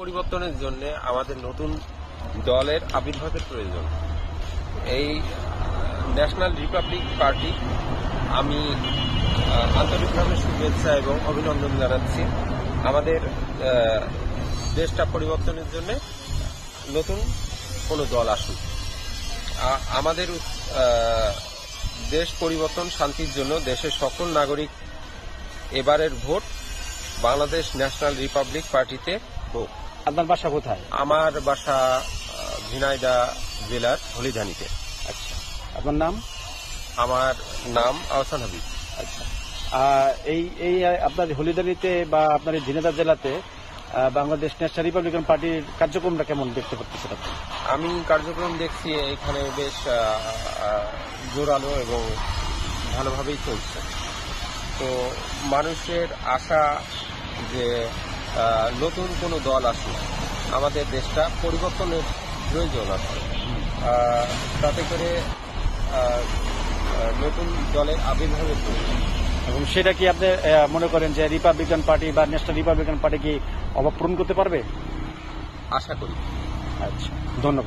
পরিবর্তনের জন্য আমাদের নতুন দলের আবির্ভাবের প্রয়োজন। এই ন্যাশনাল রিপাবলিক পার্টি আমি আন্তরিকভাবে শুভেচ্ছা এবং অভিনন্দন জানাচ্ছি। আমাদের দেশটা পরিবর্তনের জন্য নতুন কোনো দল আসুক। আমাদের দেশ পরিবর্তন শান্তির জন্য দেশের সকল নাগরিক এবারের ভোট বাংলাদেশ ন্যাশনাল রিপাবলিক পার্টিতে হোক। আপনার বাসা কোথায়? আমার বাসা ঝিনাইদহ জেলার হলিধানিতে। আচ্ছা, আপনার নাম? আমার নাম আহসান হাবিব। আচ্ছা, এই আপনার হলিদানিতে বা আপনার এই ঝিনাইদহ জেলাতে বাংলাদেশ ন্যাশনাল রিপাবলিকান পার্টির কার্যক্রমটা কেমন দেখতে পাচ্ছেন আপনি? আমি কার্যক্রম দেখছি এখানে বেশ জোরালো এবং ভালোভাবেই চলছে। তো মানুষের আশা যে নতুন কোনো দল আসুক, আমাদের দেশটা পরিবর্তনের প্রয়োজন আছে, তাতে করে নতুন দলের আবির্ভাবের প্রয়োজন। এবং সেটা কি আপনি মনে করেন যে রিপাবলিকান পার্টি বা ন্যাশনাল রিপাবলিকান পার্টি কি অভাব পূরণ করতে পারবে? আশা করি। আচ্ছা, ধন্যবাদ।